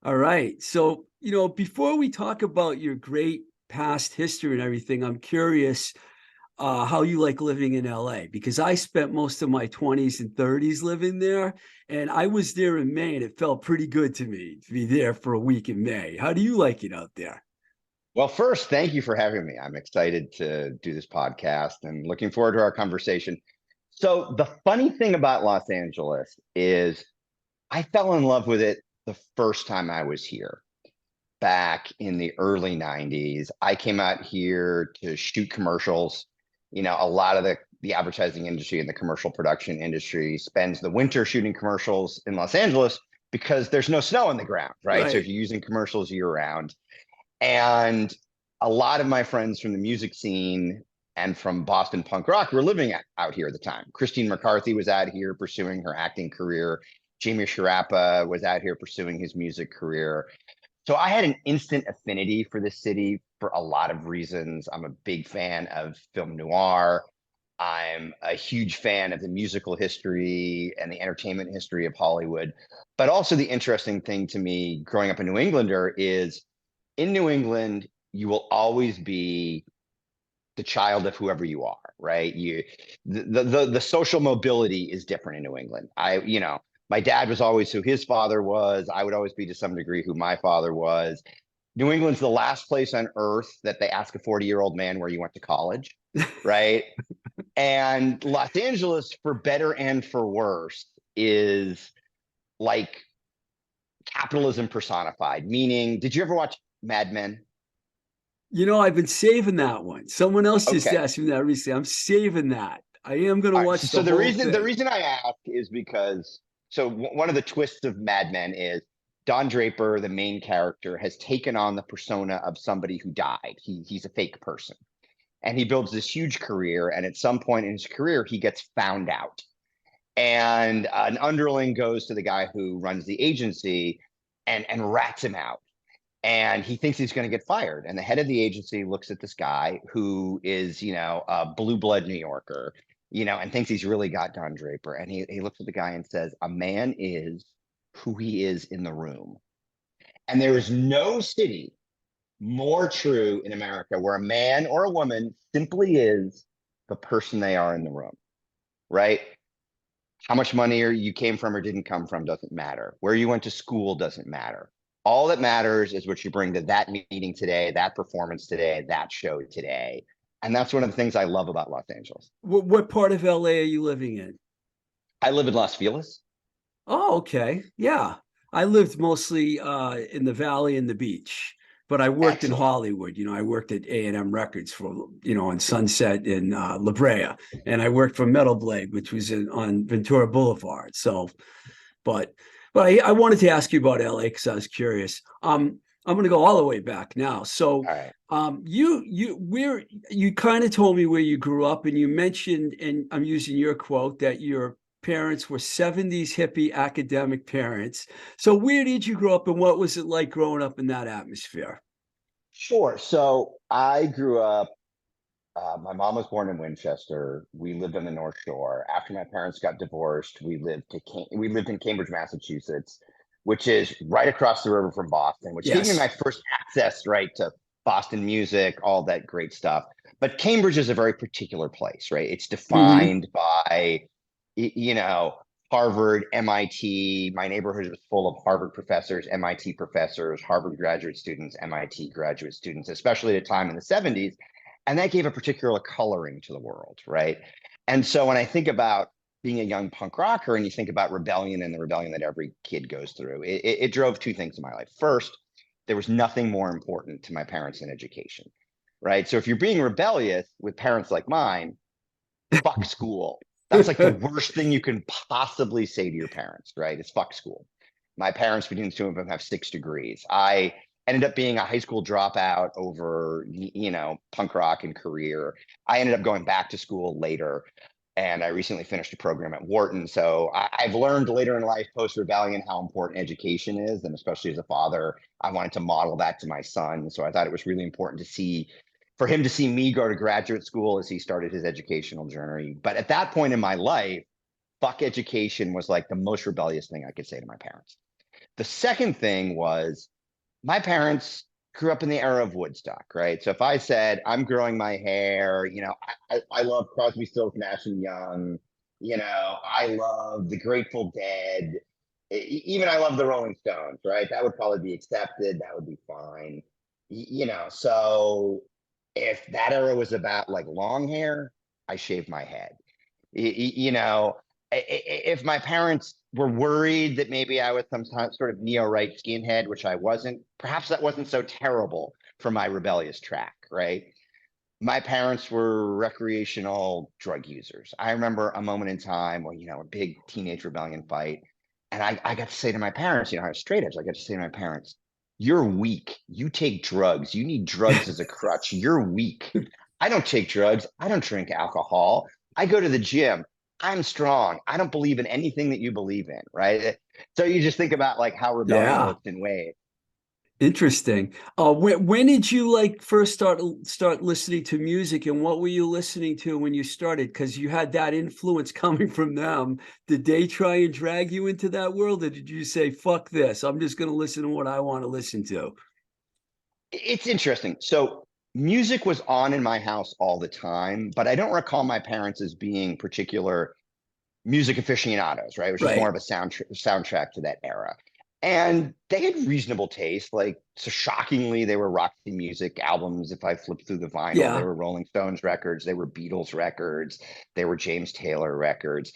All right. So, before we talk about your great past history and everything, I'm curious how you like living in LA because I spent most of my 20s and 30s living there, and I was there in May, and it felt pretty good to me to be there for a week in May. How do you like it out there? Well, first, thank you for having me. I'm excited to do this podcast and looking forward to our conversation. So, the funny thing about Los Angeles is I fell in love with it the first time I was here back in the early 90s. I came out here to shoot commercials. A lot of the advertising industry and the commercial production industry spends the winter shooting commercials in Los Angeles because there's no snow on the ground, right? So if Right. you're using commercials year round, and a lot of my friends from the music scene and from Boston punk rock were living out here at the time. Christine McCarthy was out here pursuing her acting career. Jamie Sharappa was out here pursuing his music career. So I had an instant affinity for this city for a lot of reasons. I'm a big fan of film noir. I'm a huge fan of the musical history and the entertainment history of Hollywood. But also, the interesting thing to me growing up a New Englander is in New England, you will always be the child of whoever you are, right? The social mobility is different in New England. My dad was always who his father was. I would always be to some degree who my father was. New England's the last place on earth that they ask a 40-year-old man where you went to college, right? And Los Angeles, for better and for worse, is like capitalism personified. Meaning, did you ever watch Mad Men? I've been saving that one. Someone else just Okay. asked me that recently. I'm saving that. I am going to All right. So, watch the so the whole reason the thing. reason I ask is because one of the twists of Mad Men is Don Draper, the main character, has taken on the persona of somebody who died. He's a fake person, and he builds this huge career. And at some point in his career, he gets found out, and an underling goes to the guy who runs the agency and rats him out, and he thinks he's going to get fired. And the head of the agency looks at this guy who is, a blue blood New Yorker, and thinks he's really got Don Draper. And he looks at the guy and says, a man is who he is in the room. And there is no city more true in America where a man or a woman simply is the person they are in the room, right? How much money you came from or didn't come from doesn't matter. Where you went to school doesn't matter. All that matters is what you bring to that meeting today, that performance today, that show today. And that's one of the things I love about Los Angeles. What part of LA are you living in? I live in Los Feliz. Oh, okay. Yeah. I lived mostly in the valley and the beach, but I worked in Excellent. Hollywood. I worked at A&M Records on Sunset in La Brea, and I worked for Metal Blade, which was on Ventura Boulevard. So, but I wanted to ask you about LA because I was curious. I'm going to go all the way back now. So, All right. you kind of told me where you grew up, and you mentioned, and I'm using your quote, that your parents were 70s hippie academic parents. So where did you grow up, and what was it like growing up in that atmosphere? Sure. So I grew up, my mom was born in Winchester. We lived on the North Shore. After my parents got divorced, we lived in Cambridge, Massachusetts, which is right across the river from Boston, which gave me my Yes. first access, right, to Boston music, all that great stuff. But Cambridge is a very particular place, right? It's Hmm. defined by, you know, Harvard, MIT. My neighborhood was full of Harvard professors, MIT professors, Harvard graduate students, MIT graduate students, especially at a time in the 70s. And that gave a particular coloring to the world, right? And so when I think about being a young punk rocker and you think about rebellion and the rebellion that every kid goes through, it drove two things in my life. First, there was nothing more important to my parents than education, right? So if you're being rebellious with parents like mine, fuck school. That's like the worst thing you can possibly say to your parents, right? It's fuck school. My parents, between the two of them, have 6 degrees. I ended up being a high school dropout over, punk rock and career. I ended up going back to school later, and I recently finished a program at Wharton. So I've learned later in life, post rebellion, how important education is, and especially as a father, I wanted to model that to my son. So I thought it was really important for him to see me go to graduate school as he started his educational journey. But at that point in my life, fuck education was like the most rebellious thing I could say to my parents. The second thing was my parents grew up in the era of Woodstock, right? So if I said I'm growing my hair, I love Crosby, Stills, Nash and Young, I love the Grateful Dead, even I love the Rolling Stones, right? That would probably be accepted. That would be fine. So if that era was about like long hair, I shaved my head. If my parents were worried that maybe I was some sort of neo-right skinhead, which I wasn't, perhaps that wasn't so terrible for my rebellious track, right? My parents were recreational drug users. I remember a moment in time when, a big teenage rebellion fight. And I got to say to my parents, I was straight edge. I got to say to my parents, you're weak. You take drugs. You need drugs as a crutch. You're weak. I don't take drugs. I don't drink alcohol. I go to the gym. I'm strong. I don't believe in anything that you believe in, right? So you just think about like how rebellion Yeah. works in ways. Interesting. When did you like first start listening to music, and what were you listening to when you started? Because you had that influence coming from them. Did they try and drag you into that world, or did you say, "Fuck this, I'm just going to listen to what I want to listen to"? It's interesting. So music was on in my house all the time, but I don't recall my parents as being particular music aficionados, right? It was just more Right. of a soundtrack to that era. And they had reasonable taste. Like, so shockingly, they were Roxy Music albums. If I flipped through the vinyl, they Yeah. were Rolling Stones records, they were Beatles records, they were James Taylor records.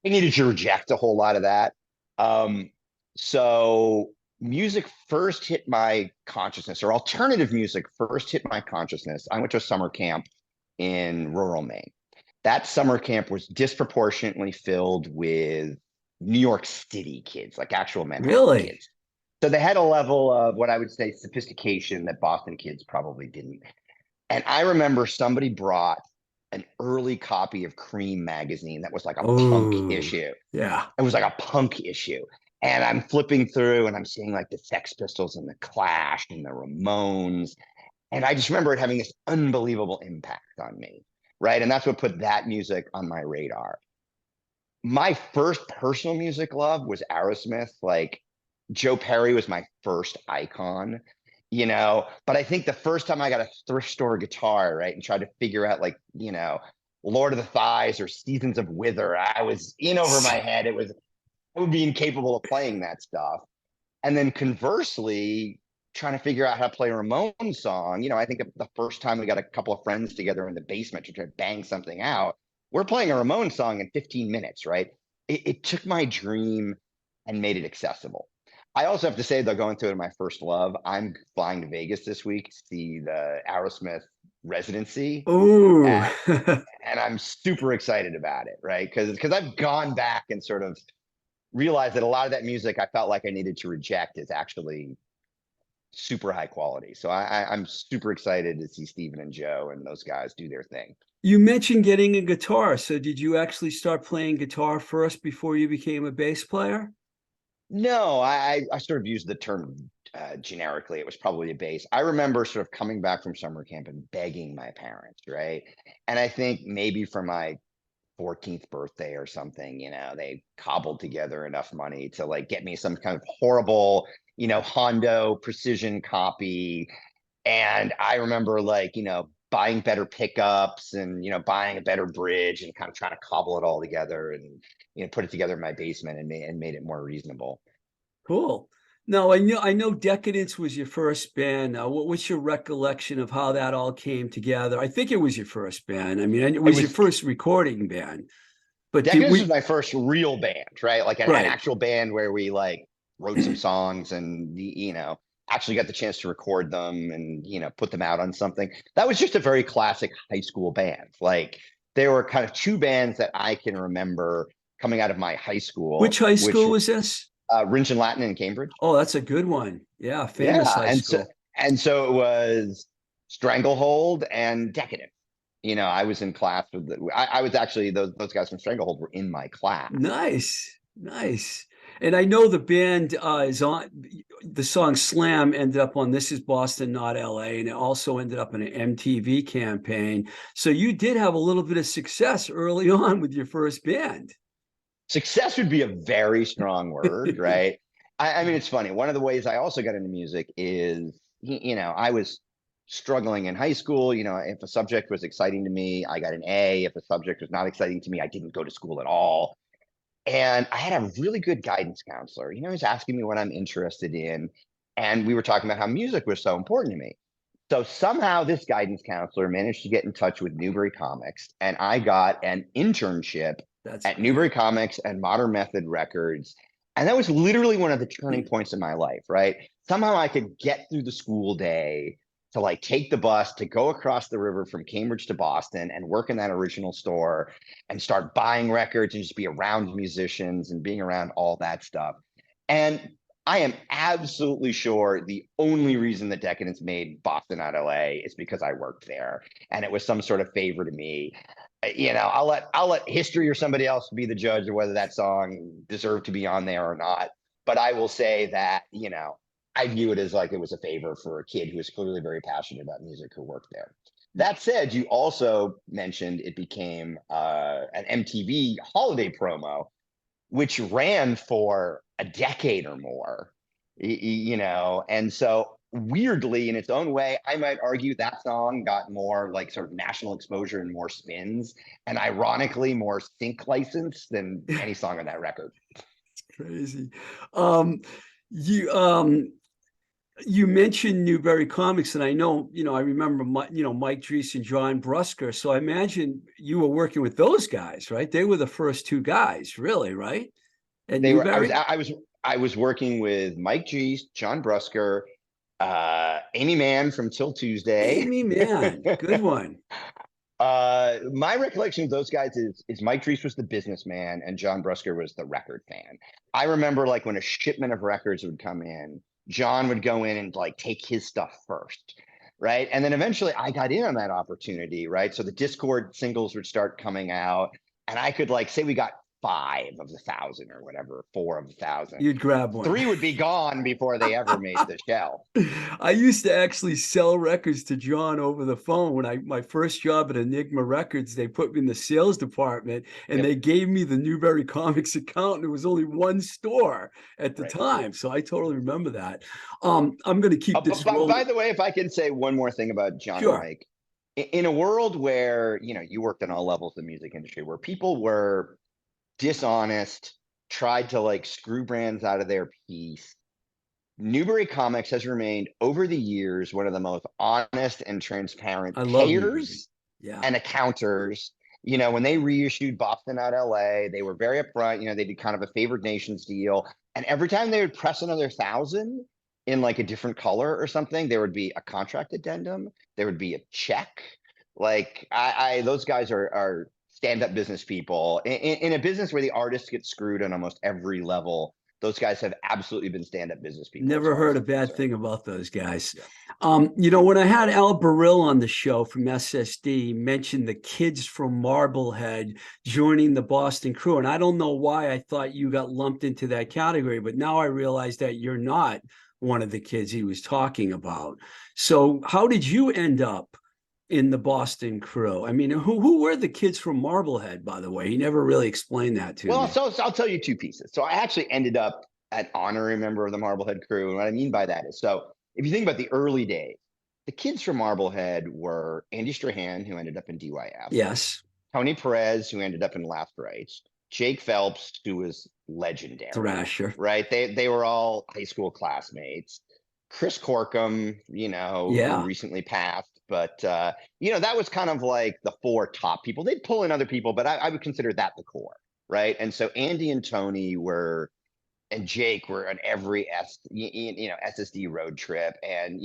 I needed to reject a whole lot of that. Um, so music first hit my consciousness, or alternative music first hit my consciousness. I went to a summer camp in rural Maine. That summer camp was disproportionately filled with New York City kids, like actual Manhattan Really? kids. So they had a level of what I would say sophistication that Boston kids probably didn't. And I remember somebody brought an early copy of Cream magazine that was like a punk Oh, issue. yeah. It was like a punk issue. And I'm flipping through and I'm seeing like the Sex Pistols and the Clash and the Ramones. And I just remember it having this unbelievable impact on me. Right. And that's what put that music on my radar. My first personal music love was Aerosmith. Like, Joe Perry was my first icon, but I think the first time I got a thrift store guitar, right, and tried to figure out like, Lord of the Thighs or Seasons of Wither, I was in over my head. I would be incapable of playing that stuff. And then conversely, trying to figure out how to play a Ramones song, I think the first time we got a couple of friends together in the basement to try to bang something out, we're playing a Ramones song in 15 minutes, right? It took my dream and made it accessible. I also have to say, though, going through it, my first love, I'm flying to Vegas this week to see the Aerosmith residency. Oh, And, and I'm super excited about it, right? Because I've gone back and sort of realized that a lot of that music I felt like I needed to reject is actually super high quality. So I'm super excited to see Steven and Joe and those guys do their thing. you mentioned getting a guitar. So did you actually start playing guitar first before you became a bass player? No, I sort of used the term generically. It was probably a bass. I remember sort of coming back from summer camp and begging my parents, right? And I think maybe for my 14th birthday or something, they cobbled together enough money to like get me some kind of horrible, Hondo precision copy. And I remember like, buying better pickups and, buying a better bridge and kind of trying to cobble it all together and, put it together in my basement and made it more reasonable. Cool. No, I know Decadence was your first band. What's your recollection of how that all came together? I think it was your first band. I mean, it It was your was first recording band. But did Decadence was we my first real band, right? Like an right. actual band where we like wrote some songs and actually got the chance to record them and put them out on something. That was just a very classic high school band. Like, there were kind of two bands that I can remember coming out of my high school, Which high which school was this? Ringe and Latin in Cambridge. Oh, that's a good one. Yeah, famous Yeah, high and so school. it was Stranglehold and Decadent. I was in class with I was actually those guys from Stranglehold were in my class. Nice, nice. And I know the band is on the song Slam ended up on This Is Boston, Not LA, and it also ended up in an MTV campaign. So you did have a little bit of success early on with your first band. Success would be a very strong word, right? I mean, it's funny. One of the ways I also got into music is, I was struggling in high school. If a subject was exciting to me, I got an A. If a subject was not exciting to me, I didn't go to school at all. And I had a really good guidance counselor. He was asking me what I'm interested in. And we were talking about how music was so important to me. So somehow this guidance counselor managed to get in touch with Newbury Comics, and I got an internship That's at great. Newbury Comics and Modern Method Records. And that was literally one of the turning points in my life, right? Somehow I could get through the school day to like take the bus to go across the river from Cambridge to Boston and work in that original store and start buying records and just be around musicians and being around all that stuff. And I am absolutely sure the only reason that Decadence made Boston out of LA is because I worked there, and it was some sort of favor to me. I'll let history or somebody else be the judge of whether that song deserved to be on there or not. But I will say that I view it as like it was a favor for a kid who was clearly very passionate about music who worked there. That said, you also mentioned it became an MTV holiday promo, which ran for a decade or more, and so weirdly, in its own way, I might argue that song got more like sort of national exposure and more spins, and ironically, more sync license than any song on that record. Crazy. Um, you you mentioned Newberry Comics, and I know, I remember, Mike Dries and John Brusker. So I imagine you were working with those guys, right? They were the first two guys, really, right? At They were. Newberry? I was working with Mike G, John Brusker, Amy Mann from Till Tuesday. Amy Mann, good one. My recollection of those guys is Mike Dries was the businessman and John Brusker was the record fan. I remember like when a shipment of records would come in, John would go in and like take his stuff first, right? And then eventually I got in on that opportunity, right? So the Discord singles would start coming out, and I could like say we got 5 of the 1,000 or whatever, 4 of 1,000. You'd grab one. 3 would be gone before they ever made the shelf. I used to actually sell records to John over the phone. When my first job at Enigma Records, they put me in the sales department and Yep. they gave me the Newberry Comics account. And there was only one store at the Right. time. So I totally remember that. I'm going to keep this But by rolling. the way, if I can say one more thing about John and Sure. Mike, in a world where you worked in all levels of the music industry, where people were dishonest, tried to like screw brands out of their piece, Newbury Comics has remained over the years one of the most honest and transparent I love Newberry. payers Yeah. and accounters. When they reissued Boston out LA, they were very upfront. They did kind of a favored nations deal. And every time they would press another 1,000 in like a different color or something, there would be a contract addendum. There would be a check. Like those guys are stand-up business people in a business where the artists get screwed on almost every level. Those guys have absolutely been stand-up business people as Never far as heard a I'm bad concerned. thing about those guys. Yeah. When I had Al Baril on the show from SSD, he mentioned the kids from Marblehead joining the Boston crew. And I don't know why I thought you got lumped into that category, but now I realize that you're not one of the kids he was talking about. So how did you end up in the Boston crew? I mean, who were the kids from Marblehead, by the way? He never really explained that to Well, me. so I'll tell you 2 pieces. So I actually ended up an honorary member of the Marblehead crew. And what I mean by that is, so if you think about the early days, the kids from Marblehead were Andy Strahan, who ended up in DYS, Yes, Tony Perez, who ended up in Last Rites, Jake Phelps, who was legendary, Thrasher. right? They were all high school classmates. Chris Corkum, who Yeah. recently passed, but that was kind of like the 4 top people. They'd pull in other people, but I would consider that the core, right? And so Andy and Tony and Jake were on every SSD road trip, and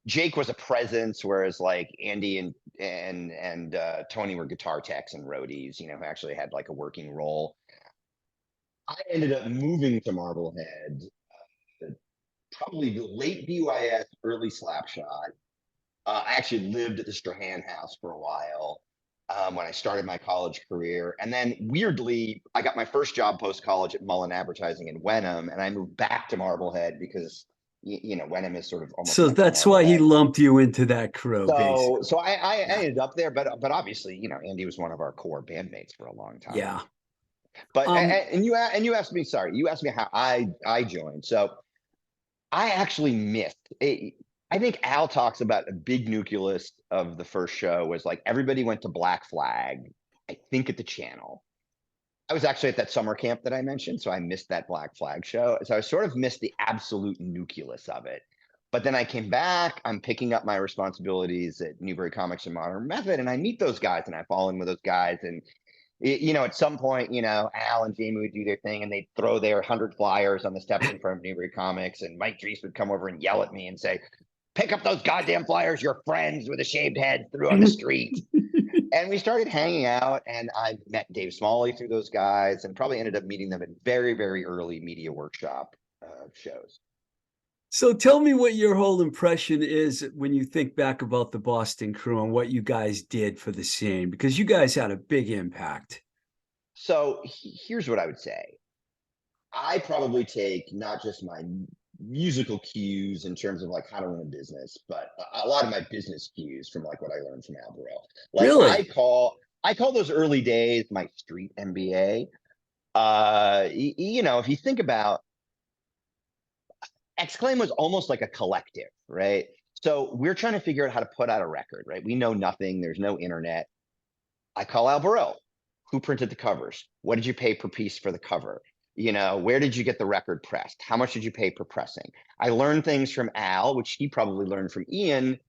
Jake was a presence, whereas like Andy and Tony were guitar techs and roadies, who actually had like a working role. I ended up moving to Marblehead, probably the late DYS, early Slapshot. I actually lived at the Strahan house for a while when I started my college career. And then weirdly, I got my first job post-college at Mullen Advertising in Wenham, and I moved back to Marblehead because, Wenham is sort of almost So next to that's why he Marblehead. lumped you into that crew, So, basically. so I Yeah. ended up there, but obviously, Andy was one of our core bandmates for a long time. Yeah. But Um, and you asked me, sorry, you asked me how I joined. So I actually missed. I think Al talks about a big nucleus of the first show was like everybody went to Black Flag, I think at the channel. I was actually at that summer camp that I mentioned, so I missed that Black Flag show. So I sort of missed the absolute nucleus of it. But then I came back, I'm picking up my responsibilities at Newbury Comics and Modern Method, and I meet those guys and I fall in with those guys. And at some point, Al and Jamie would do their thing and they'd throw their 100 flyers on the steps in front of Newbury Comics. And Mike Drees would come over and yell at me and say, pick up those goddamn flyers your friends with a shaved head threw on the street. And we started hanging out, and I met Dave Smalley through those guys and probably ended up meeting them at very, very early media workshop shows. so tell me what your whole impression is when you think back about the Boston Crew and what you guys did for the scene, because you guys had a big impact. So here's what I would say. I probably take not just my musical cues in terms of like how to run a business, but a lot of my business cues from like what I learned from Al Burrell. Like Really? I call those early days my street MBA. If you think about Exclaim was almost like a collective, right? So we're trying to figure out how to put out a record, right? We know nothing. There's no internet. I call Al Burrell. Who printed the covers? What did you pay per piece for the cover? Where did you get the record pressed? How much did you pay per pressing? I learned things from Al, which he probably learned from Ian.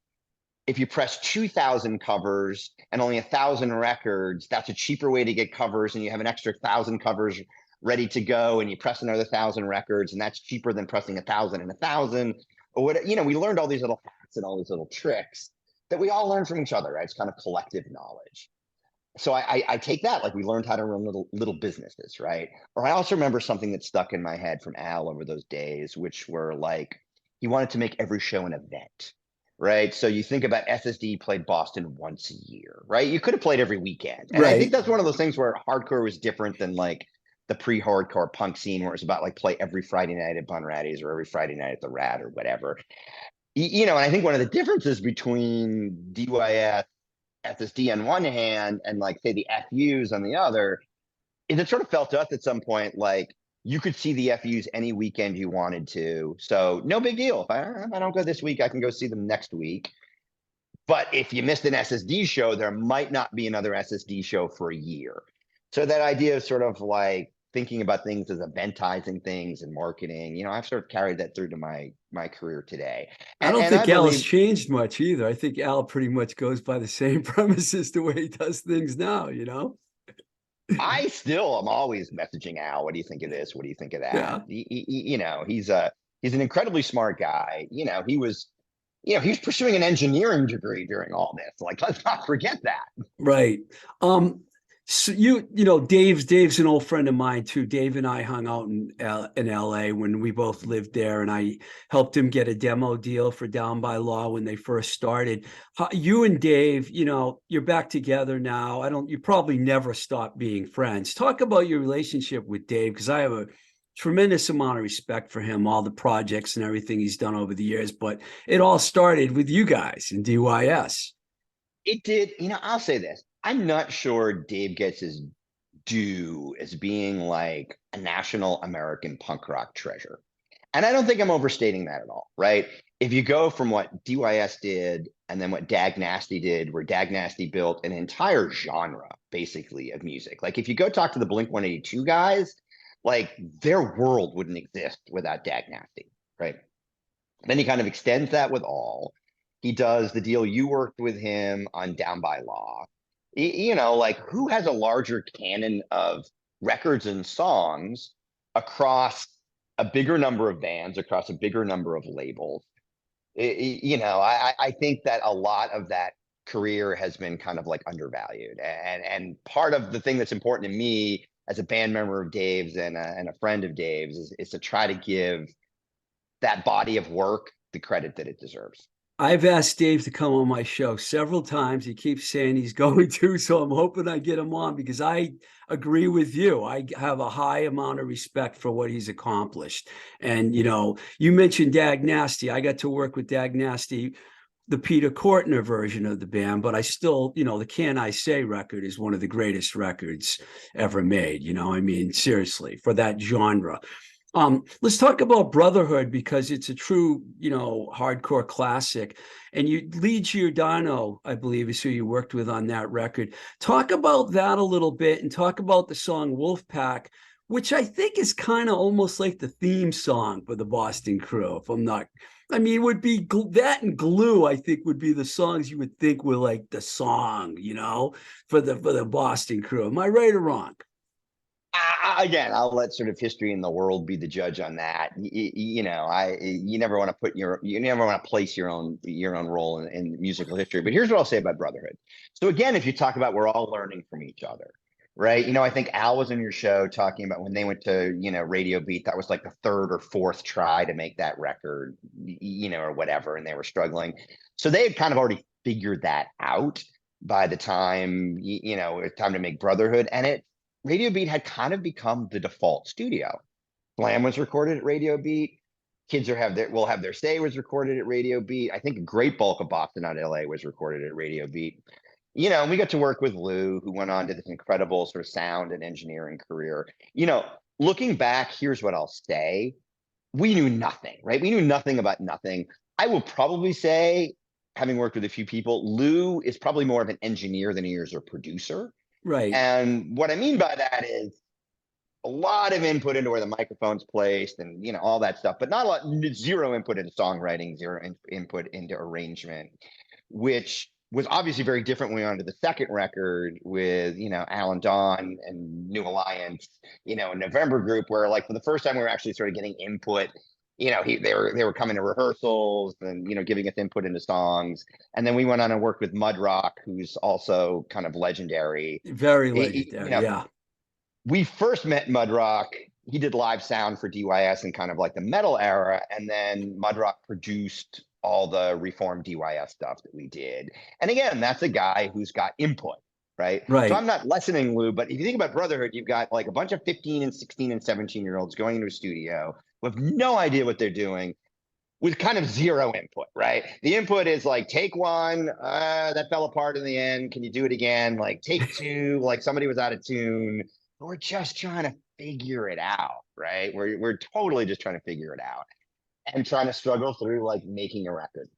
If you press 2,000 covers and only 1,000 records, that's a cheaper way to get covers, and you have an extra 1,000 covers ready to go, and you press another 1,000 records, and that's cheaper than pressing 1,000 and 1,000. Or what? We learned all these little hacks and all these little tricks that we all learn from each other, right? It's kind of collective knowledge. So I take that, like we learned how to run little businesses, right? Or I also remember something that stuck in my head from Al over those days, which were like he wanted to make every show an event, right? So you think about SSD played Boston once a year, right? You could have played every weekend. And I think Right. that's one of those things where hardcore was different than like the pre-hardcore punk scene where it's about like play every Friday night at Bunratty's or every Friday night at the Rat or whatever. And I think one of the differences between DYS SSD on one hand and like say the FUs on the other, is it sort of felt to us at some point like you could see the FUs any weekend you wanted to. So no big deal. If I don't go this week, I can go see them next week. But if you missed an SSD show, there might not be another SSD show for a year. So that idea of sort of like thinking about things as eventizing things and marketing, I've sort of carried that through to my career today. I don't And I think Al has believe changed much either. I think Al pretty much goes by the same premises the way he does things now. I still am always messaging Al. What do you think of this? What do you think of that? Yeah. He's an incredibly smart guy. He was pursuing an engineering degree during all this. Like, let's not forget that. Right. So Dave's an old friend of mine too. Dave and I hung out in LA when we both lived there, and I helped him get a demo deal for Down by Law when they first started. You and Dave, you're back together now. You probably never stopped being friends. Talk about your relationship with Dave, because I have a tremendous amount of respect for him, all the projects and everything he's done over the years. But it all started with you guys in DYS. It did. I'll say this. I'm not sure Dave gets his due as being like a national American punk rock treasure. And I don't think I'm overstating that at all, right? If you go from what DYS did and then what Dag Nasty did, where Dag Nasty built an entire genre, basically, of music. Like if you go talk to the Blink 182 guys, like their world wouldn't exist without Dag Nasty, right? Then he kind of extends that with All. He does the deal you worked with him on Down by Law. Like who has a larger canon of records and songs across a bigger number of bands, across a bigger number of labels? I think that a lot of that career has been kind of like undervalued. And part of the thing that's important to me as a band member of Dave's and a friend of Dave's is to try to give that body of work the credit that it deserves. I've asked Dave to come on my show several times. He keeps saying he's going to, so I'm hoping I get him on, because I agree with you. I have a high amount of respect for what he's accomplished. And, you mentioned Dag Nasty. I got to work with Dag Nasty the Peter Cortner version of the band, but I still, the Can I Say record is one of the greatest records ever made. I mean, seriously, for that genre. Let's talk about Brotherhood, because it's a true, hardcore classic. And Lee Giordano, I believe, is who you worked with on that record. Talk about that a little bit, and talk about the song Wolfpack, which I think is kind of almost like the theme song for the Boston Crew. If I'm not, I mean, it would be that and Glue, I think, would be the songs you would think were like the song, for the Boston Crew. Am I right or wrong? Again, I'll let sort of history and the world be the judge on that. You never want to you never want to place your own role in musical history. But here's what I'll say about Brotherhood. So again, if you talk about, we're all learning from each other, right? I think Al was on your show talking about when they went to, Radio Beat, that was like the third or fourth try to make that record, or whatever, and they were struggling. So they had kind of already figured that out by the time, it was time to make Brotherhood, and Radio Beat had kind of become the default studio. Slam was recorded at Radio Beat. Kids will have their stay was recorded at Radio Beat. I think a great bulk of Boston out LA was recorded at Radio Beat. And we got to work with Lou, who went on to this incredible sort of sound and engineering career. Looking back, here's what I'll say. We knew nothing, right? We knew nothing about nothing. I will probably say, having worked with a few people, Lou is probably more of an engineer than he is a producer. Right. And what I mean by that is a lot of input into where the microphone's placed and, all that stuff, but not a lot, zero input into songwriting, zero input into arrangement, which was obviously very different when we went on to the second record with, Alan Dawn and New Alliance, November Group, where like for the first time we were actually sort of getting input. They were coming to rehearsals and, giving us input into songs. And then we went on and worked with Mud Rock, who's also kind of legendary. Very legendary, yeah. We first met Mud Rock. He did live sound for DYS in kind of like the metal era. And then Mud Rock produced all the reformed DYS stuff that we did. And again, that's a guy who's got input, right? Right. So I'm not lessening Lou, but if you think about Brotherhood, you've got like a bunch of 15 and 16 and 17-year-olds going into a studio with no idea what they're doing, with kind of zero input, right? The input is like, take one, that fell apart in the end. Can you do it again? Like take two, like somebody was out of tune. We're just trying to figure it out, right? We're totally just trying to figure it out and trying to struggle through like making a record.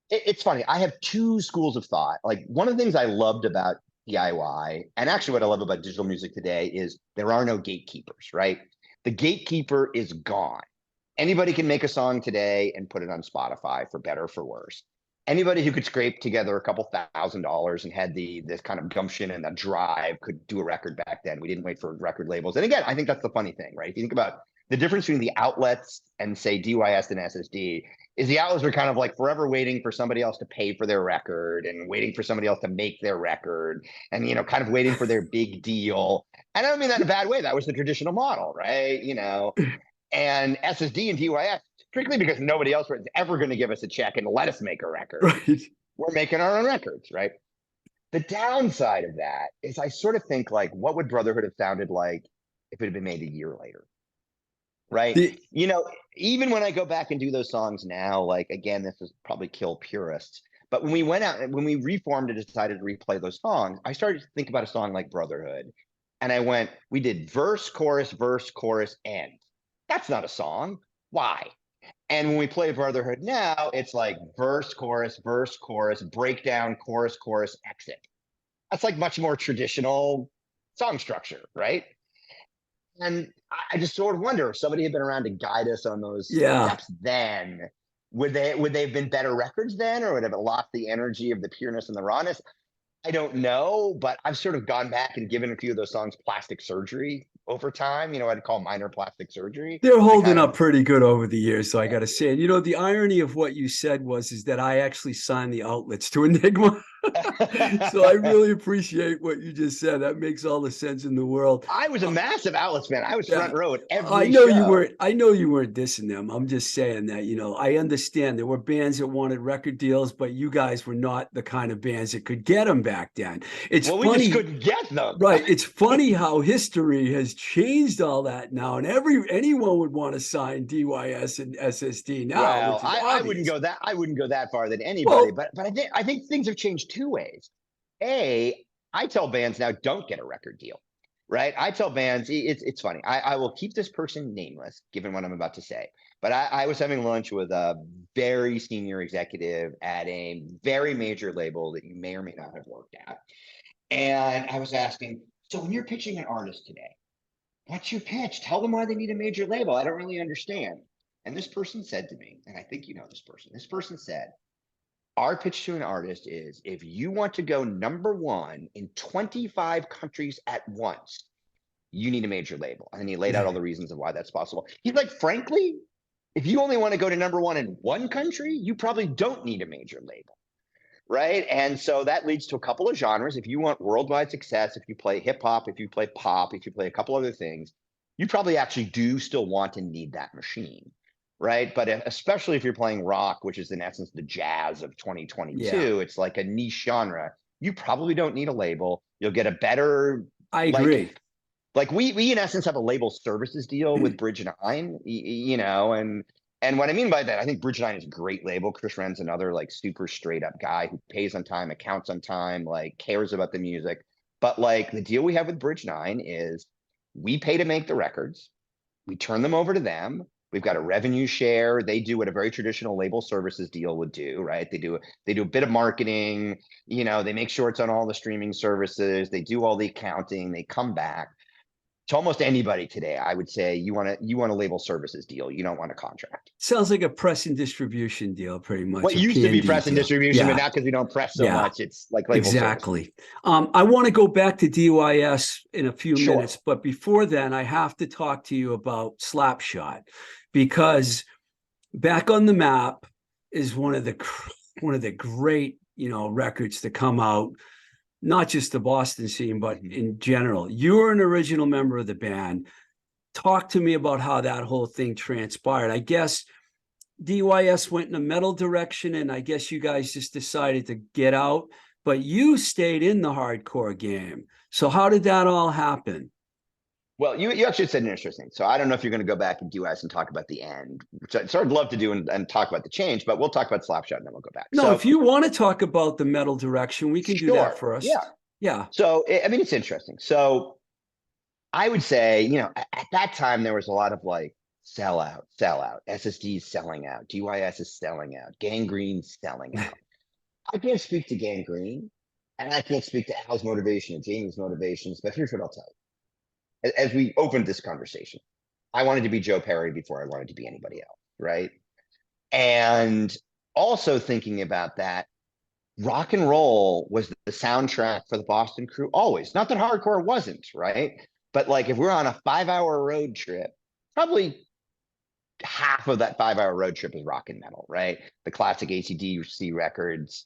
It's funny. I have two schools of thought. Like one of the things I loved about DIY, and actually what I love about digital music today, is there are no gatekeepers, right? The gatekeeper is gone. Anybody can make a song today and put it on Spotify, for better or for worse. Anybody who could scrape together a couple $1,000s and had this kind of gumption and the drive could do a record back then. We didn't wait for record labels. And again, I think that's the funny thing, right? If you think about the difference between the outlets and say DYS and SSD, is the outlets were kind of like forever waiting for somebody else to pay for their record and waiting for somebody else to make their record and, kind of waiting for their big deal. And I don't mean that in a bad way. That was the traditional model, right? And SSD and DYS, strictly because nobody else was ever going to give us a check and let us make a record. Right. We're making our own records, right? The downside of that is I sort of think like, what would Brotherhood have sounded like if it had been made a year later? Right. Even when I go back and do those songs now, like, again, this is probably kill purists. But when we went out and when we reformed and decided to replay those songs, I started to think about a song like Brotherhood. And we did verse, chorus, end. That's not a song. Why? And when we play Brotherhood now, it's like verse, chorus, breakdown, chorus, exit. That's like much more traditional song structure, right? And I just sort of wonder if somebody had been around to guide us on those steps then, would they have been better records then, or would have lost the energy of the pureness and the rawness? I don't know, but I've sort of gone back and given a few of those songs plastic surgery over time. I'd call minor plastic surgery. They're holding up pretty good over the years, so I got to say. And the irony of what you said is that I actually signed the outlets to Enigma. So I really appreciate what you just said. That makes all the sense in the world. I was a massive Atlas fan. I was Yeah, front row at I every know you show. weren't. I know you weren't dissing them. I'm just saying that, I understand there were bands that wanted record deals, but you guys were not the kind of bands that could get them back then. It's Well, we just funny, couldn't get them. right? It's funny how history has changed all that now, and anyone would want to sign DYS and SSD now, Well, which is I wouldn't obvious. go that I wouldn't go that far than anybody, Well, but I think things have changed two ways. A, I tell bands now don't get a record deal, right? I tell bands it's funny. I will keep this person nameless, given what I'm about to say. But I was having lunch with a very senior executive at a very major label that you may or may not have worked at, and I was asking, so when you're pitching an artist today, what's your pitch? Tell them why they need a major label. I don't really understand. And this person said to me, and I think you know this person. This person said, our pitch to an artist is if you want to go number one in 25 countries at once, you need a major label. And then he laid out all the reasons of why that's possible. He's like, frankly, if you only want to go to number one in one country, you probably don't need a major label. Right. And so that leads to a couple of genres. If you want worldwide success, if you play hip hop, if you play pop, if you play a couple other things, you probably actually do still want and need that machine. Right. But especially if you're playing rock, which is in essence the jazz of yeah, 2022, it's like a niche genre. You probably don't need a label. You'll get a better, I like, agree. we in essence have a label services deal with Bridge 9, and what I mean by that, I think Bridge 9 is a great label. Chris Wren's another like super straight up guy who pays on time, accounts on time, like cares about the music. But like the deal we have with Bridge 9 is we pay to make the records, we turn them over to them. We've got a revenue share. They do what a very traditional label services deal would do, right? They do a bit of marketing, they make sure it's on all the streaming services, they do all the accounting, they come back. To almost anybody today, I would say you want a label services deal. You don't want a contract. Sounds like a press and distribution deal, pretty much What a used to be P&D press and deal. distribution, but Yeah, now because we don't press so yeah. much, it's like label services. Exactly. I want to go back to DYS in a few Sure. minutes, but before then, I have to talk to you about Slapshot because Back on the Map is one of the great records to come out, not just the Boston scene, but in general. You're an original member of the band. Talk to me about how that whole thing transpired. I guess DYS went in a metal direction, and I guess you guys just decided to get out, but you stayed in the hardcore game. So how did that all happen? Well, you actually said interesting. So I don't know if you're going to go back and do us and talk about the end, which I'd sort of love to do and talk about the change, but we'll talk about Slapshot and then we'll go back. No, So if you want to talk about the metal direction, we can do that sure. Yeah. first. Yeah. So, I mean, it's interesting. So I would say, at that time, there was a lot of like sell out, SSDs selling out, DYS is selling out, Gangrene's selling out. I can't speak to Gangrene, and I can't speak to Al's motivation and Jamie's motivations, but here's what I'll tell you. As we opened this conversation, I wanted to be Joe Perry before I wanted to be anybody else, right? And also thinking about that, rock and roll was the soundtrack for the Boston crew always. Not that hardcore wasn't, right? But like if we're on a 5-hour road trip, probably half of that 5-hour road trip is rock and metal, right? The classic AC/DC records.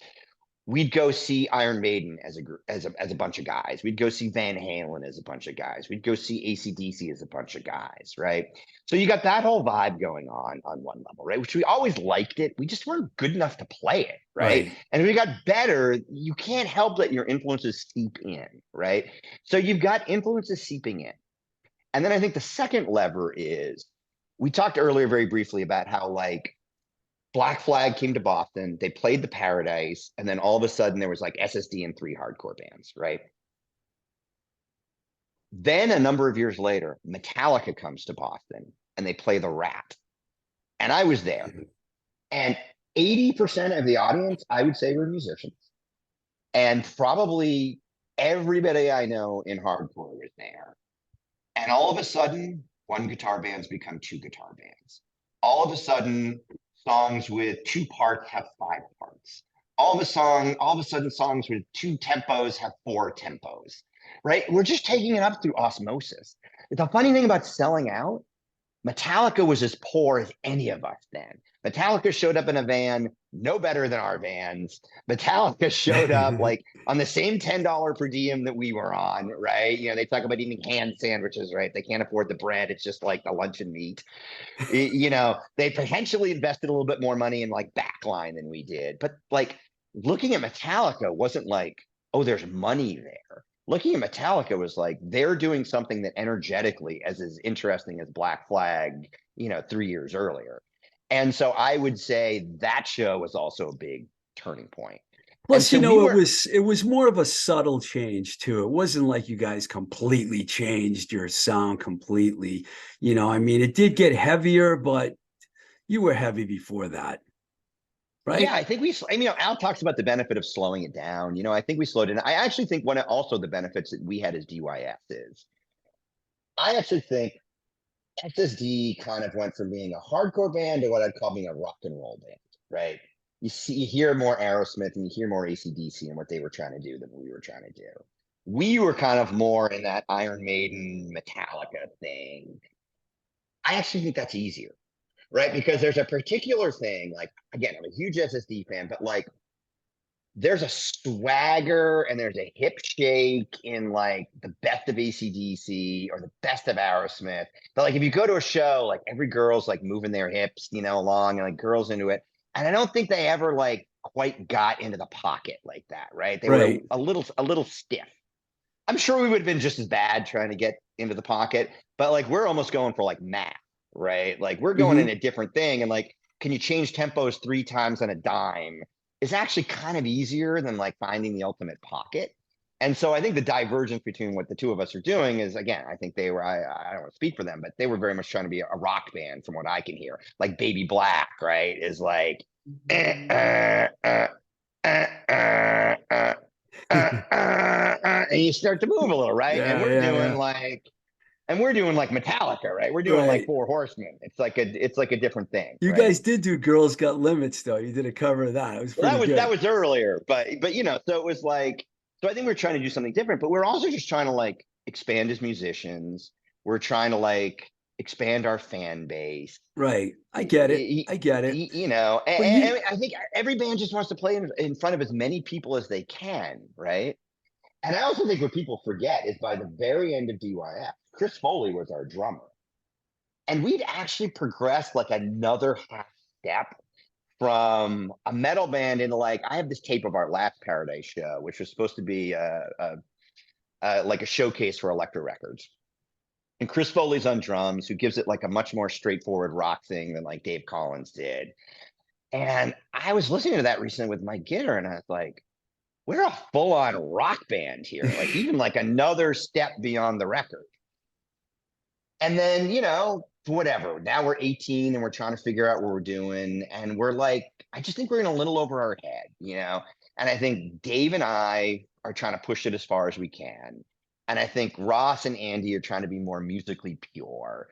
We'd go see Iron Maiden as a group, as a bunch of guys. We'd go see Van Halen as a bunch of guys. We'd go see AC/DC as a bunch of guys, right? So you got that whole vibe going on one level, right? Which we always liked it. We just weren't good enough to play it, right? Right. And if we got better, you can't help that your influences seep in, right? So you've got influences seeping in. And then I think the second lever is we talked earlier very briefly about how like Black Flag came to Boston, they played the Paradise, and then all of a sudden there was like SSD and 3 hardcore bands, right? Then a number of years later, Metallica comes to Boston and they play the Rat. And I was there. And 80% of the audience, I would say, were musicians. And probably everybody I know in hardcore was there. And all of a sudden, 1 guitar bands become 2 guitar bands. All of a sudden, songs with 2 parts have 5 parts. All of a sudden, songs with 2 tempos have 4 tempos, right? We're just taking it up through osmosis. The funny thing about selling out Metallica was as poor as any of us then. Metallica showed up in a van, no better than our vans. Metallica showed up like on the same $10 per diem that we were on, right? You know, they talk about eating hand sandwiches, right? They can't afford the bread. It's just like the luncheon meat. You know, they potentially invested a little bit more money in like backline than we did. But like looking at Metallica wasn't like, oh, there's money there. Looking at Metallica was like they're doing something that energetically as interesting as Black Flag, you know, 3 years earlier. And so I would say that show was also a big turning point. And Plus, so we were, it was more of a subtle change too. It wasn't like you guys completely changed your sound completely. I mean, it did get heavier, but you were heavy before that, yeah, right? I think I mean, you know, Al talks about the benefit of slowing it down. You know, I think we slowed it. I actually think one of also the benefits that we had as DYS is I actually think SSD kind of went from being a hardcore band to what I'd call being a rock and roll band, right? You hear more Aerosmith and you hear more AC/DC and what they were trying to do than we were trying to do. We were kind of more in that Iron Maiden, Metallica thing. I actually think that's easier, right? Because there's a particular thing, like, again, I'm a huge SSD fan, but like, there's a swagger and there's a hip shake in like the best of AC/DC or the best of Aerosmith. But like if you go to a show, like every girl's like moving their hips, you know, along and like girls into it. And I don't think they ever like quite got into the pocket like that, right? They were Right. a little stiff. I'm sure we would have been just as bad trying to get into the pocket, but like we're almost going for like math, right? Like we're going in Hmm. a different thing. And like, can you change tempos 3 times on a dime? Is actually kind of easier than like finding the ultimate pocket. And so I think the divergence between what the two of us are doing is again, I think they were, I don't want to speak for them, but they were very much trying to be a rock band from what I can hear. Like Baby Black, right? Is like, uh, uh, uh, and you start to move a little, right? Yeah, yeah, yeah. And we're doing like Metallica, right? We're doing like Right. Four Horsemen. It's like a different thing, You right? guys did do Girls Got Limits, though. You did a cover of that. It was Well, pretty that good. was earlier, but you know, so it was like, so I think we're trying to do something different, but we're also just trying to like expand as musicians. We're trying to like expand our fan base. Right. I get it. I get it. You know, But you, and I think every band just wants to play in front of as many people as they can, right? And I also think what people forget is by the very end of DYF, Chris Foley was our drummer. And we'd actually progressed like another half step from a metal band into like, I have this tape of our last Paradise show, which was supposed to be like a showcase for Elektra Records. And Chris Foley's on drums, who gives it like a much more straightforward rock thing than like Dave Collins did. And I was listening to that recently with Mike Gitter, and I was like, we're a full-on rock band here, like even like another step beyond the record. And then, you know, whatever. Now we're 18 and we're trying to figure out what we're doing. And we're like, I just think we're in a little over our head, you know? And I think Dave and I are trying to push it as far as we can. And I think Ross and Andy are trying to be more musically pure.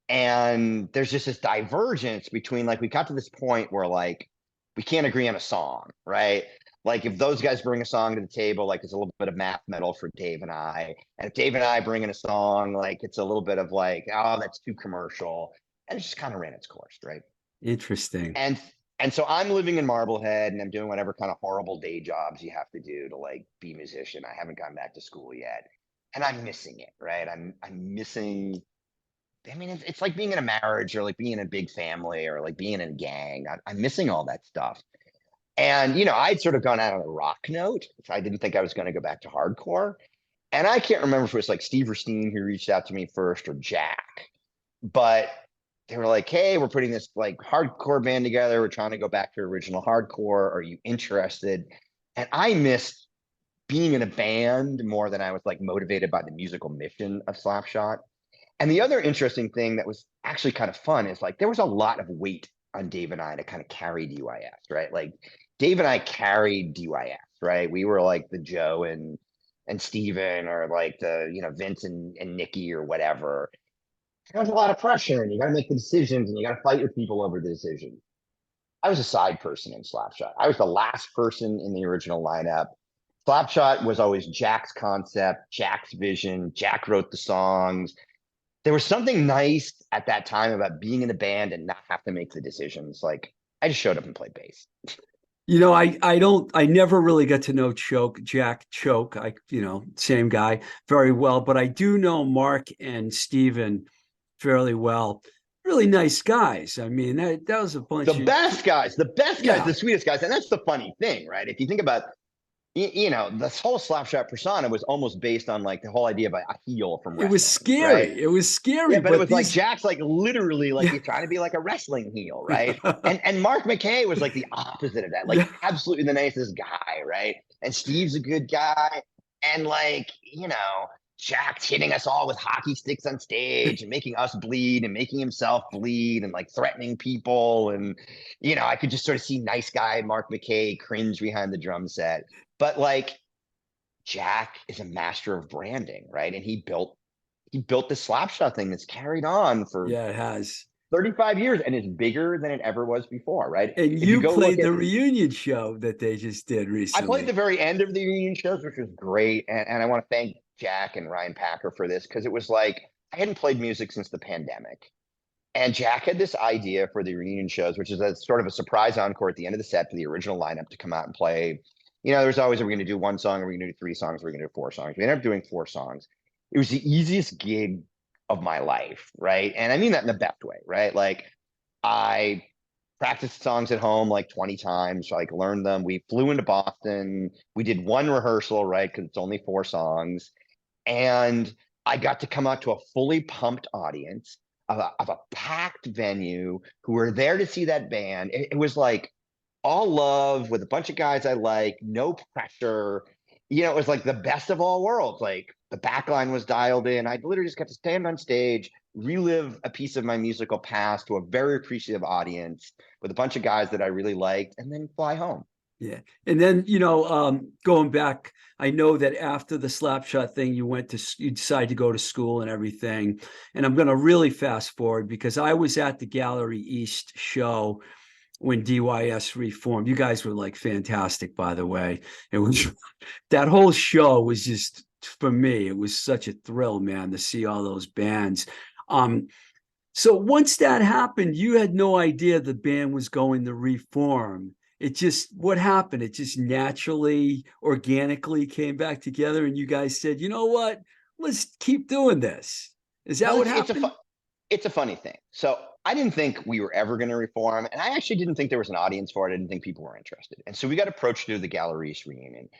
And there's just this divergence between like, we got to this point where like, we can't agree on a song, right? Like if those guys bring a song to the table, like it's a little bit of math metal for Dave and I. And if Dave and I bring in a song, like it's a little bit of like, oh, that's too commercial. And it just kind of ran its course, right? interesting. And and so I'm living in Marblehead and I'm doing whatever kind of horrible day jobs you have to do to like be a musician. I haven't gone back to school yet. And I'm missing it, right? I'm missing. I mean, it's like being in a marriage or like being in a big family or like being in a gang. I'm missing all that stuff. And, you know, I'd sort of gone out on a rock note. I didn't think I was going to go back to hardcore. And I can't remember if it was like Steve Verstein who reached out to me first or Jack, but they were like, hey, we're putting this like hardcore band together. We're trying to go back to original hardcore. Are you interested? And I missed being in a band more than I was like motivated by the musical mission of Slapshot. And the other interesting thing that was actually kind of fun is like there was a lot of weight on Dave and I to kind of carry DYS, right? Like Dave and I carried DYS, right? We were like the Joe and Steven or like the, you know, Vince and Nikki or whatever. There was a lot of pressure and you got to make the decisions and you got to fight with people over the decision. I was a side person in Slapshot. I was the last person in the original lineup. Slapshot was always Jack's concept, Jack's vision. Jack wrote the songs. there was something nice at that time about being in the band and not have to make the decisions. Like I just showed up and played bass. I never really got to know Jack Choke, same guy very well, but I do know Mark and Steven fairly well. Really nice guys. I mean, that was a bunch of, The best guys, yeah, the sweetest guys. And that's the funny thing, right? If you think about, this whole Slapshot persona was almost based on like the whole idea of a heel from it was wrestling, right? scary. It was Yeah, scary, but it but was like these, Jack's like literally like yeah, he's trying to be like a wrestling heel, right? And Mark McKay was like the opposite of that, like yeah, absolutely the nicest guy, right? And Steve's a good guy, and like Jack's hitting us all with hockey sticks on stage and making us bleed and making himself bleed and like threatening people, and I could just sort of see nice guy Mark McKay cringe behind the drum set, but like Jack is a master of branding, right? And he built this Slapshot thing that's carried on for yeah, it has. 35 years and is bigger than it ever was before, right? And If you you go look played at, the reunion show that they just did I played the recently. very end of the reunion shows, which was great. And I want to thank Jack and Ryan Packer for this because it was like, I hadn't played music since the pandemic. And Jack had this idea for the reunion shows, which is a sort of a surprise encore at the end of the set for the original lineup to come out and play. There's always, are we going to do one song? Are we going to do three songs? Are we going to do four songs? We ended up doing four songs. It was the easiest gig of my life, right? And I mean that in the best way, right? Like I practiced songs at home like 20 times, like learned them. We flew into Boston. We did one rehearsal, right? Because it's only four songs. And I got to come out to a fully pumped audience of a packed venue who were there to see that band. It was like all love with a bunch of guys I like, no pressure. It was like the best of all worlds. Like the back line was dialed in. I literally just got to stand on stage, relive a piece of my musical past to a very appreciative audience with a bunch of guys that I really liked, and then fly home. Yeah. And then, going back, I know that after the Slapshot thing, you decided to go to school and everything. And I'm going to really fast forward because I was at the Gallery East show when DYS reformed. You guys were like fantastic, by the way. It was that whole show was just, for me, it was such a thrill, man, to see all those bands. Um, so once that happened, you had no idea the band was going to reform. What happened? It just naturally, organically came back together, and you guys said, you know what? Let's keep doing this. Is that Well, what it's happened? it's a funny thing. So I didn't think we were ever going to reform, and I actually didn't think there was an audience for it. I didn't think people were interested, and so we got approached to do the Galleries reunion.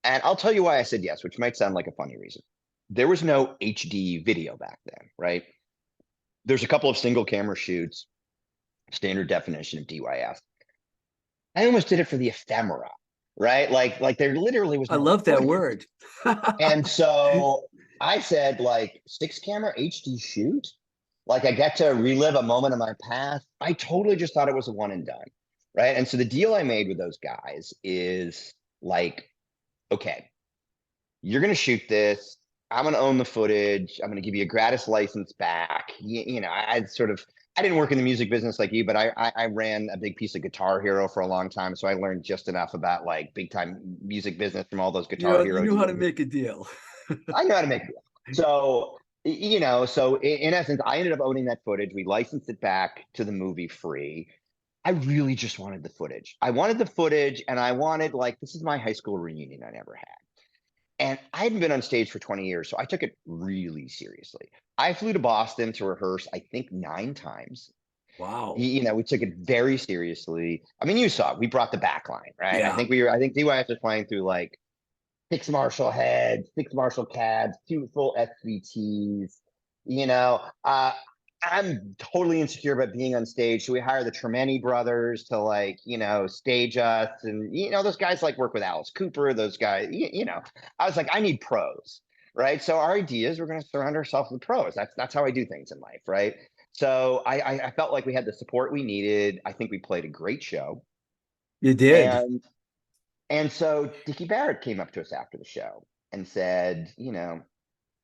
And I'll tell you why I said yes, which might sound like a funny reason. There was no HD video back then, right? There's a couple of single camera shoots, standard definition of DYS. I almost did it for the ephemera, right? Like there literally was I no love that footage. word. And so I said, like, six camera HD shoot? Like, I get to relive a moment of my past. I totally just thought it was a one and done. Right. And so the deal I made with those guys is like, okay, you're going to shoot this. I'm going to own the footage. I'm going to give you a gratis license back. I didn't work in the music business like you, but I ran a big piece of Guitar Hero for a long time. So I learned just enough about like big time music business from all those Guitar You Hero knew how to deals. make a deal. I know how to make it. So, so in essence, I ended up owning that footage. We licensed it back to the movie free. I really just wanted the footage. I wanted the footage, and I wanted, like, this is my high school reunion I never had. And I hadn't been on stage for 20 years, so I took it really seriously. I flew to Boston to rehearse, I think, 9 times. Wow. We took it very seriously. I mean, you saw it. We brought the back line, right? Yeah. I think DYS was playing through like six Marshall heads, six Marshall cabs, two full SVTs. You know, I'm totally insecure about being on stage. So we hire the Tremeni brothers to like, stage us. And, those guys like work with Alice Cooper, those guys, I was like, I need pros, right? So our idea is we're going to surround ourselves with pros. That's how I do things in life, right? So I felt like we had the support we needed. I think we played a great show. You did. And so Dickie Barrett came up to us after the show and said,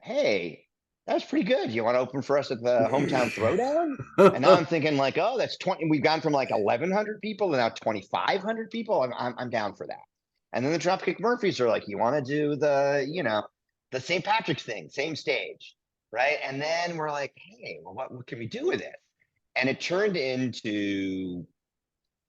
hey, that was pretty good. You want to open for us at the hometown throwdown? And now I'm thinking like, oh, that's 20. We've gone from like 1,100 people to now 2,500 people. I'm down for that. And then the Dropkick Murphys are like, you want to do the St. Patrick's thing, same stage. right? And then we're like, hey, well, what can we do with it? And it turned into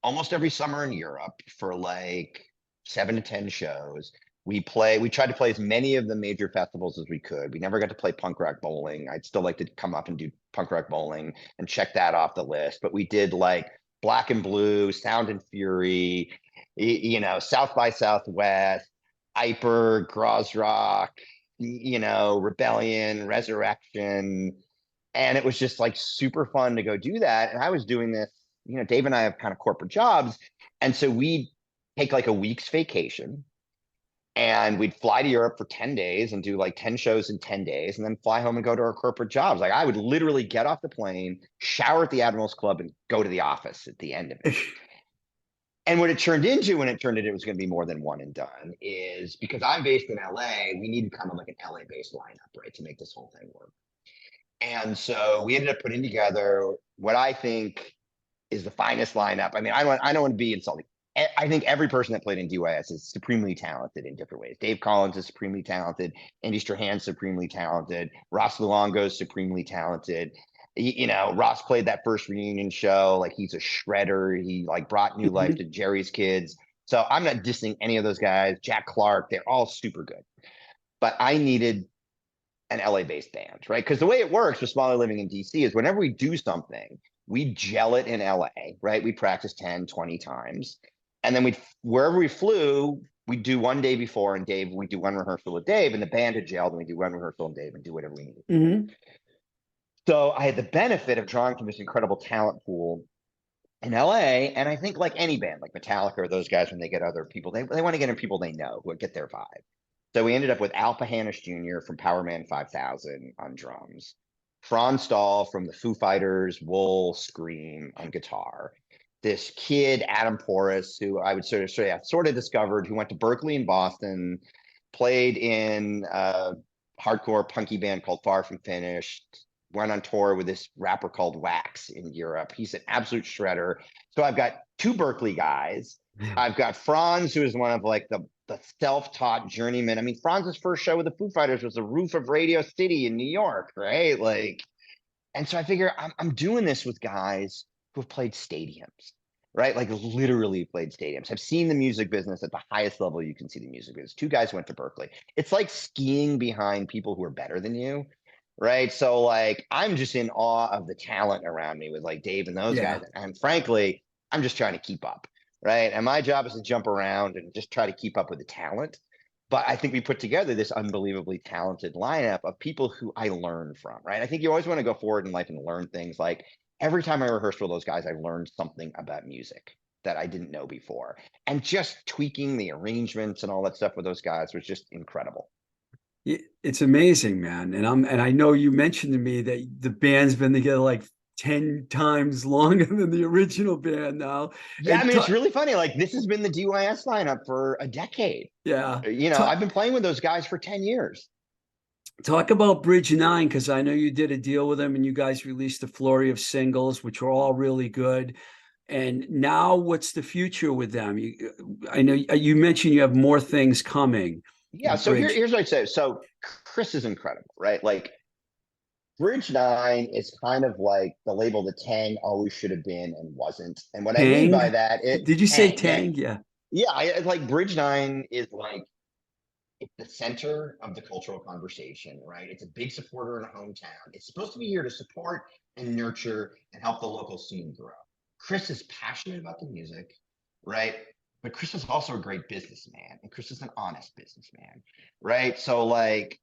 almost every summer in Europe for like 7 to 10 shows. We tried to play as many of the major festivals as we could. We never got to play punk rock bowling. I'd still like to come up and do punk rock bowling and check that off the list. But we did like Black and Blue, Sound and Fury, South by Southwest, Hyper, Grozrock, Rebellion, Resurrection. And it was just like super fun to go do that. And I was doing this, Dave and I have kind of corporate jobs. And so we'd take like a week's vacation and we'd fly to Europe for 10 days and do like 10 shows in 10 days and then fly home and go to our corporate jobs. Like I would literally get off the plane, shower at the Admiral's Club and go to the office at the end of it. And what it turned into when it turned into it was going to be more than one and done is because I'm based in LA, we needed kind of like an LA based lineup, right, to make this whole thing work. And so we ended up putting together what I think is the finest lineup. I mean, I don't want to be insulting. I think every person that played in DYS is supremely talented in different ways. Dave Collins is supremely talented. Andy Strahan's supremely talented. Ross Luongo is supremely talented. Ross played that first reunion show. Like he's a shredder. He like brought new life to Jerry's Kids. So I'm not dissing any of those guys. Jack Clark, they're all super good. But I needed an LA based band, right? Because the way it works with Smaller Living in DC is whenever we do something, we gel it in LA, right? We practice 10, 20 times. And then wherever we flew, we do one day before and Dave, we do one rehearsal with Dave and the band had gelled and we do one rehearsal and Dave and do whatever we need. Mm-hmm. So I had the benefit of drawing from this incredible talent pool in LA. And I think like any band, like Metallica or those guys, when they get other people, they want to get in people they know who get their vibe. So we ended up with Al Pahanis Jr. from Powerman 5000 on drums, Franz Stahl from the Foo Fighters, Wool, Scream on guitar. This kid, Adam Porras, who I would sort of discovered, who went to Berkeley in Boston, played in a hardcore punky band called Far From Finished, went on tour with this rapper called Wax in Europe. He's an absolute shredder. So I've got two Berkeley guys. I've got Franz, who is one of like the self-taught journeyman. I mean, Franz's first show with the Foo Fighters was the roof of Radio City in New York, right? Like, and so I figure I'm doing this with guys who have played stadiums, right? Like literally played stadiums. I've seen the music business at the highest level you can see the music business. Two guys went to Berkeley. It's like skiing behind people who are better than you, right? So like, I'm just in awe of the talent around me with like Dave and those guys. And frankly, I'm just trying to keep up. Right. And my job is to jump around and just try to keep up with the talent. But I think we put together this unbelievably talented lineup of people who I learn from. Right. I think you always want to go forward in life and learn things. Like every time I rehearsed with those guys, I learned something about music that I didn't know before. And just tweaking the arrangements and all that stuff with those guys was just incredible. It's amazing, man. And I know you mentioned to me that the band's been together like 10 times longer than the original band now. Yeah, I And mean, it's really funny. Like this has been the DYS lineup for a decade. yeah, I've been playing with those guys for 10 years. talk about Bridge 9, because I know you did a deal with them and you guys released a flurry of singles, which were all really good. And now what's the future with them? I know you mentioned you have more things coming. Yeah, so here's what I'd say. So Chris is incredible, right? Like Bridge 9 is kind of like the label that Tang always should have been and wasn't. And what I mean by Tang? that, Did you say Tang? Tang? Yeah. Yeah, I like Bridge 9 is like it's the center of the cultural conversation, right? It's a big supporter in a hometown. It's supposed to be here to support and nurture and help the local scene grow. Chris is passionate about the music, right? But Chris is also a great businessman, and Chris is an honest businessman, right? So like,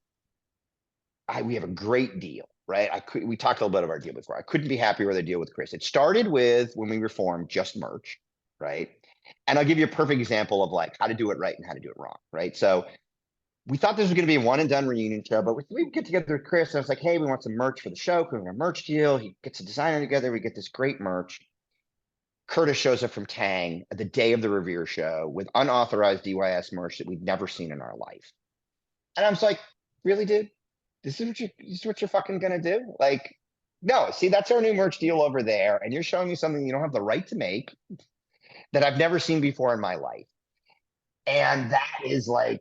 we have a great deal, right? We talked a little bit of our deal before. I couldn't be happier with the deal with Chris. It started with when we reformed just merch, right? And I'll give you a perfect example of like how to do it right and how to do it wrong, right? So we thought this was going to be a one and done reunion show, but we get together with Chris and I was like, hey, we want some merch for the show. We're a merch deal. He gets a designer together. We get this great merch. Curtis shows up from Tang at the day of the Revere show with unauthorized DYS merch that we'd never seen in our life. And I was like, really, dude? This is what you're fucking gonna do? Like, no, see, that's our new merch deal over there. And you're showing me something you don't have the right to make that I've never seen before in my life. And that is like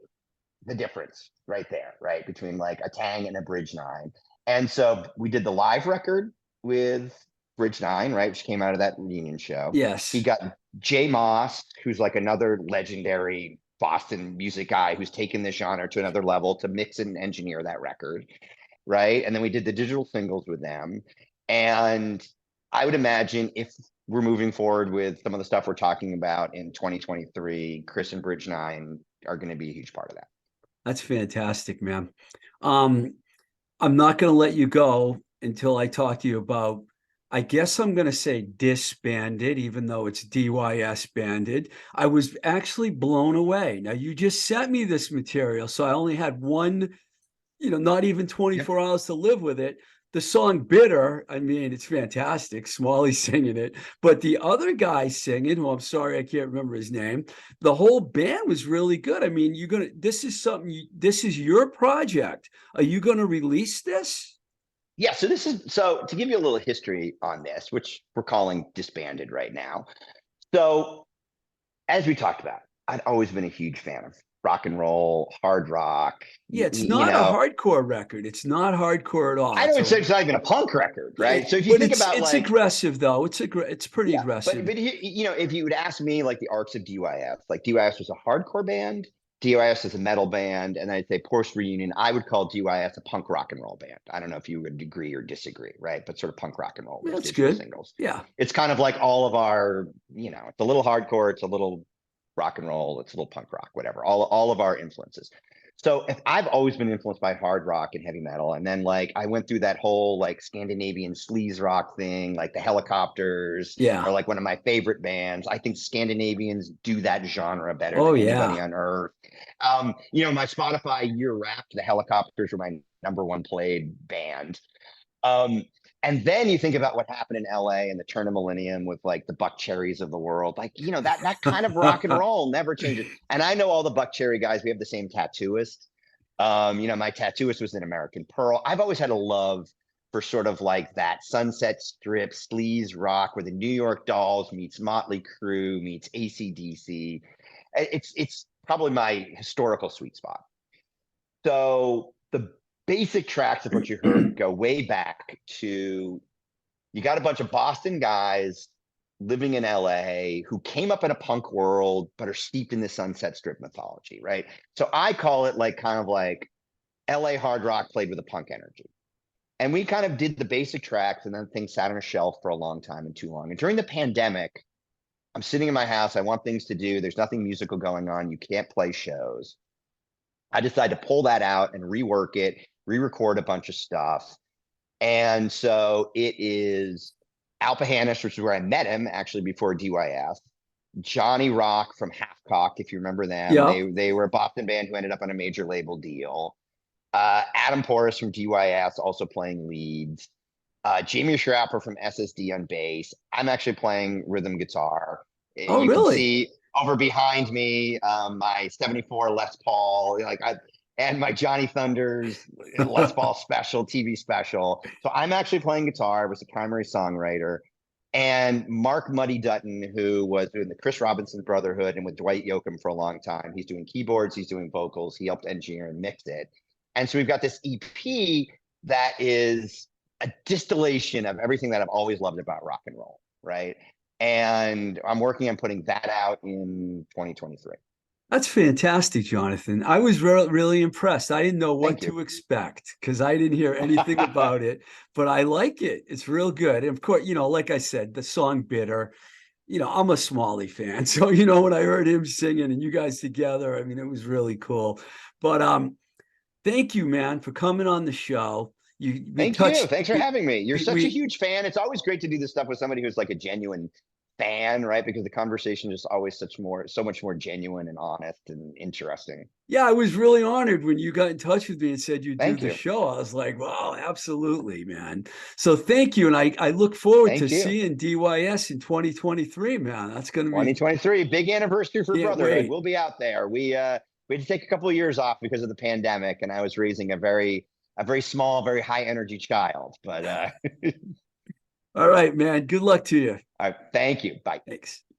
the difference right there, right? Between like a Tang and a Bridge 9. And so we did the live record with Bridge 9, right, which came out of that reunion show. He Yes. got Jay Moss, who's like another legendary Boston music guy who's taken this genre to another level to mix and engineer that record, right? And then we did the digital singles with them. And I would imagine if we're moving forward with some of the stuff we're talking about in 2023, Chris and Bridge 9 are going to be a huge part of that. That's fantastic, man. Um, I'm not going to let you go until I talk to you about, I guess I'm going to say disbanded, even though it's DYS banded. I was actually blown away. Now, you just sent me this material, so I only had one, not even 24 hours to live with it. The song Bitter, I mean, it's fantastic. Smalley singing it. But the other guy singing, who I'm sorry, I can't remember his name, the whole band was really good. I mean, this is something, this is your project. Are you going to release this? Yeah, so to give you a little history on this, which we're calling disbanded right now. So as we talked about, I'd always been a huge fan of rock and roll, hard rock. Yeah, it's not a hardcore record. It's not hardcore at all. I don't say it's not even a punk record, right? So if you but think about it's like aggressive though. It's pretty aggressive. But if you would ask me like the arcs of DYS, like DYS was a hardcore band, DYS is a metal band, and I'd say post reunion, I would call DYS a punk rock and roll band. I don't know if you would agree or disagree, right? But sort of punk rock and roll with That's digital good. singles. Yeah. It's kind of like all of our, it's a little hardcore, it's a little rock and roll, it's a little punk rock, whatever. All of our influences. So if I've always been influenced by hard rock and heavy metal, and then like I went through that whole like Scandinavian sleaze rock thing, like the Helicopters Yeah. are like one of my favorite bands. I think Scandinavians do that genre better Oh, than yeah. anybody on earth. My Spotify year wrapped, the Helicopters were my number one played band. And then you think about what happened in LA in the turn of millennium with like the Buck Cherries of the world, like that kind of rock and roll never changes. And I know all the Buck Cherry guys. We have the same tattooist. My tattooist was an American Pearl. I've always had a love for sort of like that Sunset Strip sleaze rock where the New York Dolls meets Motley Crue meets AC/DC. It's probably my historical sweet spot. So the basic tracks of what you heard go way back to, you got a bunch of Boston guys living in LA who came up in a punk world but are steeped in the Sunset Strip mythology, right? So I call it like kind of like LA hard rock played with a punk energy. And we kind of did the basic tracks and then things sat on a shelf for a long time and too long. And during the pandemic, I'm sitting in my house, I want things to do, there's nothing musical going on, you can't play shows. I decided to pull that out and rework it, re-record a bunch of stuff. And so it is Alpa Hannes, which is where I met him actually before DYS. Johnny Rock from Halfcock, if you remember them. Yep. They were a Boston band who ended up on a major label deal. Adam Porras from DYS also playing leads. Jamie Schrapper from SSD on bass. I'm actually playing rhythm guitar. Oh, You can really? see over behind me my 74 Les Paul, and my Johnny Thunders Les Paul special, TV special. So I'm actually playing guitar, was the primary songwriter. And Mark Muddy Dutton, who was doing the Chris Robinson Brotherhood and with Dwight Yoakam for a long time. He's doing keyboards, he's doing vocals, he helped engineer and mix it. And so we've got this EP that is a distillation of everything that I've always loved about rock and roll, right? And I'm working on putting that out in 2023. That's fantastic, Jonathan. I was really impressed. I didn't know what Thank you. to expect because I didn't hear anything about it, but I like it. It's real good. And of course, like I said, the song Bitter, I'm a Smalley fan. So, when I heard him singing and you guys together, I mean, it was really cool. But thank you, man, for coming on the show. Thank you. Thanks for having me. You're such a huge fan. It's always great to do this stuff with somebody who's like a genuine fan, right? Because the conversation is always so much more genuine and honest and interesting. Yeah, I was really honored when you got in touch with me and said you'd do Thank the you. show. I was like, wow, absolutely, man. So thank you. And I look forward to Thank you. seeing DYS in 2023, man. That's going to be 2023, big anniversary for can't Brotherhood. wait. We'll be out there. We had to take a couple of years off because of the pandemic, and I was raising a very small, very high energy child. But All right, man. Good luck to you. thank you. Bye. Thanks.